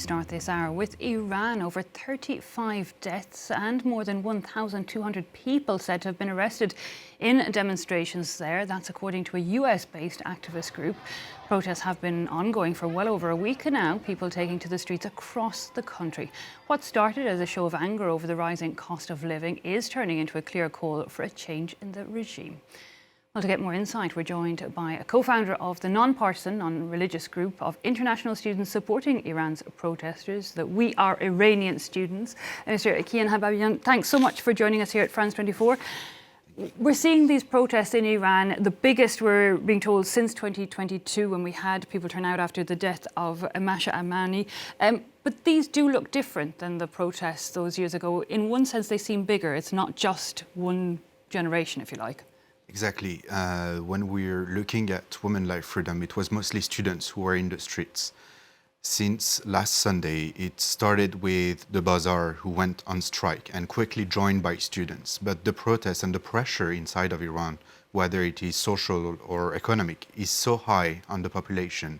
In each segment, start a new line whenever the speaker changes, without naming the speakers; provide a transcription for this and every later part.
start this hour with Iran. Over 35 deaths and more than 1,200 people said to have been arrested in demonstrations there. That's according to a US-based activist group. Protests have been ongoing for well over a week now, people taking to the streets across the country. What started as a show of anger over the rising cost of living is turning into a clear call for a change in the regime. Well, to get more insight, we're joined by a co-founder of the non-partisan, non-religious group of international students supporting Iran's protesters, the We Are Iranian Students. Mr. Kian Habibian, thanks so much for joining us here at France 24. We're seeing these protests in Iran, the biggest, we're being told, since 2022, when we had people turn out after the death of Masha Amani. But these do look different than the protests those years ago. In one sense, they seem bigger. It's not just one generation, if you like.
Exactly. When we're looking at Women Life Freedom, it was mostly students who were in the streets. Since last Sunday, it started with the bazaar who went on strike and quickly joined by students. But the protests and the pressure inside of Iran, whether it is social or economic, is so high on the population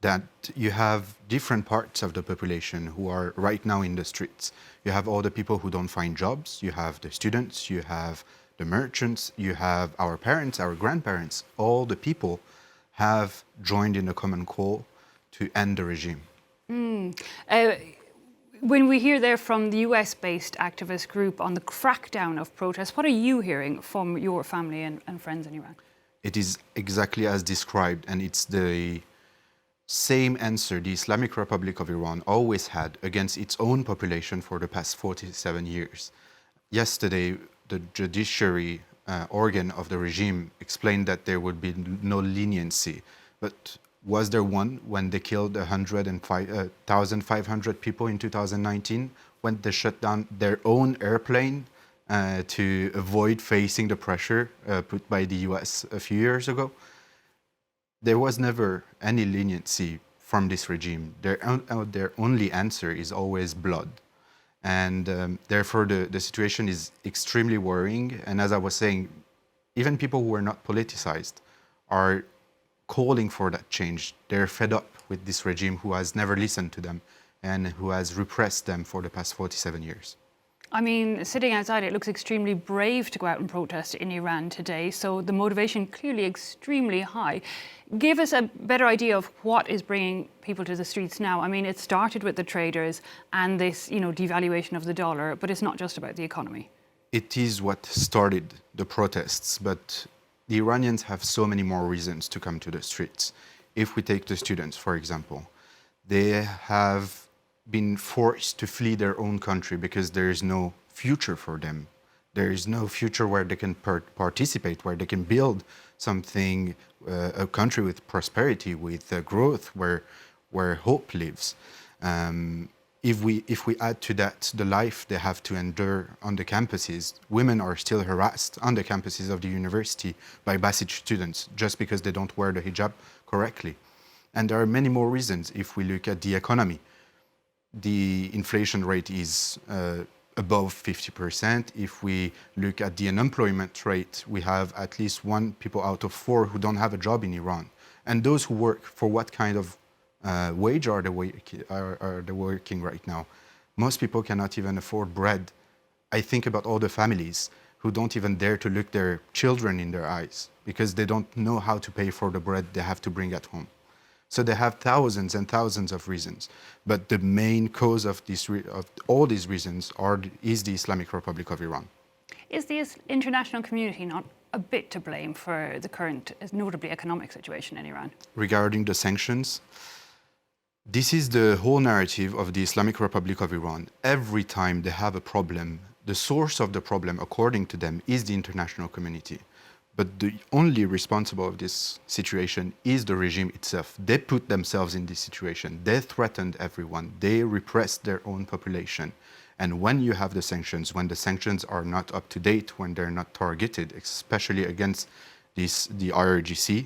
that you have different parts of the population who are right now in the streets. You have all the people who don't find jobs, you have the students, you have the merchants, you have our parents, our grandparents. All the people have joined in a common call to end the regime.
When we hear there from the US-based activist group on the crackdown of protests, what are you hearing from your family and friends in Iran?
It is exactly as described, and it's the same answer the Islamic Republic of Iran always had against its own population for the past 47 years. Yesterday, the judiciary organ of the regime explained that there would be no leniency. But was there one when they killed 1,500 people in 2019, when they shut down their own airplane to avoid facing the pressure put by the US a few years ago? There was never any leniency from this regime. Their only answer is always blood. And therefore, the situation is extremely worrying. And as I was saying, even people who are not politicized are calling for that change. They're fed up with this regime who has never listened to them and who has repressed them for the past 47 years.
I mean, sitting outside, it looks extremely brave to go out and protest in Iran today. So the motivation clearly extremely high. Give us a better idea of what is bringing people to the streets now. I mean, it started with the traders and this, devaluation of the dollar, but it's not just about the economy.
It is what started the protests, but the Iranians have so many more reasons to come to the streets. If we take the students, for example, they have been forced to flee their own country because there is no future for them. There is no future where they can participate, where they can build something, a country with prosperity, with growth, where hope lives. If we add to that the life they have to endure on the campuses, women are still harassed on the campuses of the university by Basij students just because they don't wear the hijab correctly. And there are many more reasons. If we look at the economy, the inflation rate is above 50%. If we look at the unemployment rate, we have at least one people out of 4 who don't have a job in Iran. And those who work, for what kind of wage are they working right now? Most people cannot even afford bread. I think about all the families who don't even dare to look their children in their eyes because they don't know how to pay for the bread they have to bring at home. So they have thousands and thousands of reasons. But the main cause of all these reasons is the Islamic Republic of Iran.
Is the international community not a bit to blame for the current, notably economic situation in Iran?
Regarding the sanctions, this is the whole narrative of the Islamic Republic of Iran. Every time they have a problem, the source of the problem, according to them, is the international community. But the only responsible of this situation is the regime itself. They put themselves in this situation. They threatened everyone. They repressed their own population. And when you have the sanctions, when the sanctions are not up to date, when they're not targeted, especially against the IRGC,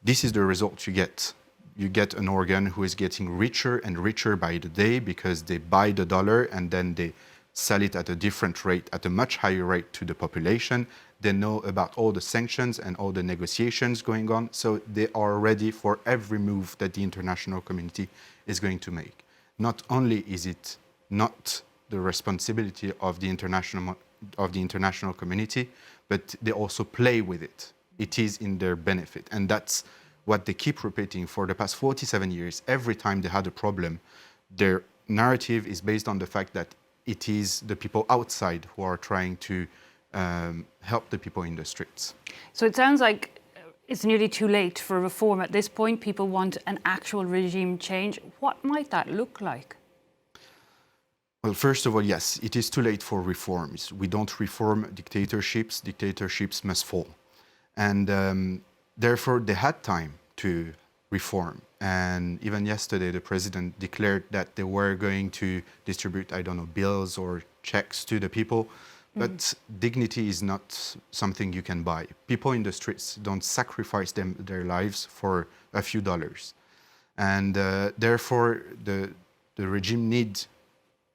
this is the result you get. You get an organ who is getting richer and richer by the day because they buy the dollar and then they sell it at a different rate, at a much higher rate to the population. They know about all the sanctions and all the negotiations going on, so they are ready for every move that the international community is going to make. not only is it not the responsibility of the international community, but they also play with it. It is in their benefit. And that's what they keep repeating for the past 47 years. Every time they had a problem, their narrative is based on the fact that it is the people outside who are trying to help the people in the streets.
So it sounds like it's nearly too late for reform at this point. People want an actual regime change. What might that look like?
Well, first of all, yes, it is too late for reforms. We don't reform dictatorships. Dictatorships must fall. And therefore, they had time to reform. And even yesterday, the president declared that they were going to distribute, I don't know, bills or checks to the people. But dignity is not something you can buy. People in the streets don't sacrifice their lives for a few dollars. And therefore, the regime needs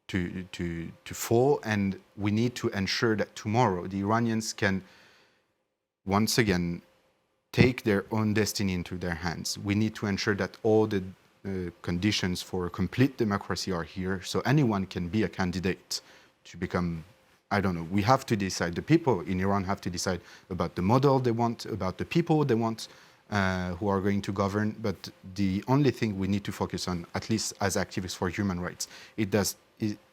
to fall, and we need to ensure that tomorrow the Iranians can once again take their own destiny into their hands. We need to ensure that all the conditions for a complete democracy are here, so anyone can be a candidate to become, I don't know, we have to decide, the people in Iran have to decide about the model they want, about the people they want who are going to govern, but the only thing we need to focus on, at least as activists for human rights,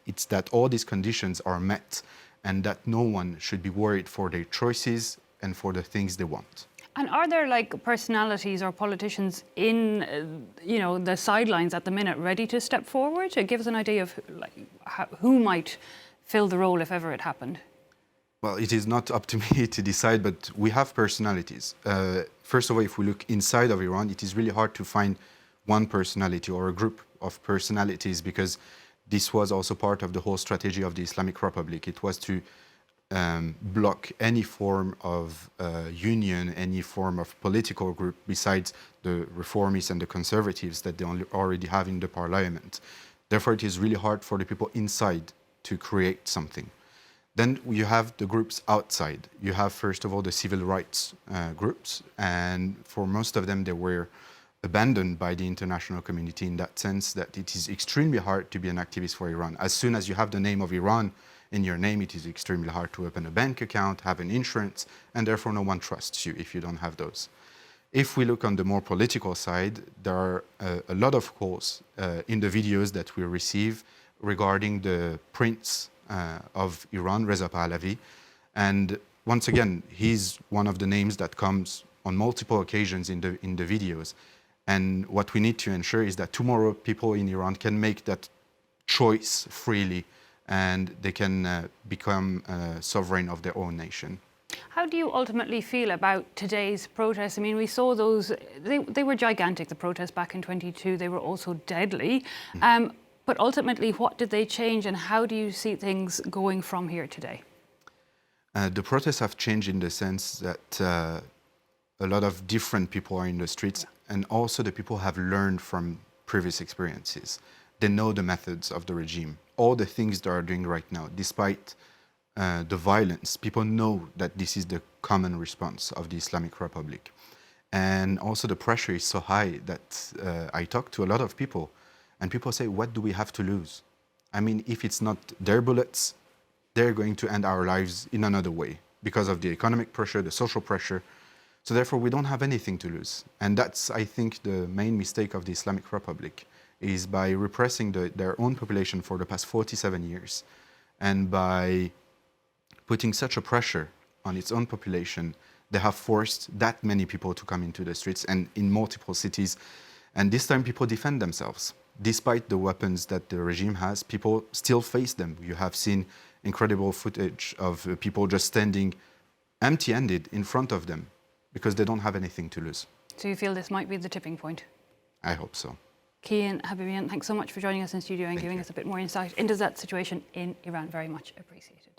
it's that all these conditions are met and that no one should be worried for their choices and for the things they want.
And are there like personalities or politicians in, the sidelines at the minute ready to step forward to give us an idea of who might fill the role if ever it happened?
Well, it is not up to me to decide, but we have personalities. First of all, if we look inside of Iran, it is really hard to find one personality or a group of personalities, because this was also part of the whole strategy of the Islamic Republic. It was to block any form of union, any form of political group besides the reformists and the conservatives that they already have in the parliament. Therefore, it is really hard for the people inside to create something. Then you have the groups outside. You have, first of all, the civil rights groups, and for most of them, they were abandoned by the international community in that sense that it is extremely hard to be an activist for Iran. As soon as you have the name of Iran in your name, it is extremely hard to open a bank account, have an insurance, and therefore no one trusts you if you don't have those. If we look on the more political side, there are a lot of calls in the videos that we receive regarding the Prince of Iran, Reza Pahlavi. And once again, he's one of the names that comes on multiple occasions in the videos. And what we need to ensure is that tomorrow people in Iran can make that choice freely and they can become sovereign of their own nation.
How do you ultimately feel about today's protests? I mean, we saw those, they were gigantic, the protests back in 22. They were also deadly. But ultimately, what did they change and how do you see things going from here today?
The protests have changed in the sense that a lot of different people are in the streets, and also the people have learned from previous experiences. They know the methods of the regime. All the things they are doing right now, despite the violence, people know that this is the common response of the Islamic Republic. And also the pressure is so high that I talk to a lot of people, and people say, what do we have to lose? I mean, if it's not their bullets, they're going to end our lives in another way because of the economic pressure, the social pressure. So therefore, we don't have anything to lose. And that's, I think, the main mistake of the Islamic Republic, is by repressing their own population for the past 47 years, and by putting such a pressure on its own population, they have forced that many people to come into the streets and in multiple cities. And this time people defend themselves. Despite the weapons that the regime has, people still face them. You have seen incredible footage of people just standing empty-handed in front of them because they don't have anything to lose.
So you feel this might be the tipping point?
I hope so.
Kian Habibian, thanks so much for joining us in studio and giving us a bit more insight into that situation in Iran. Very much appreciated.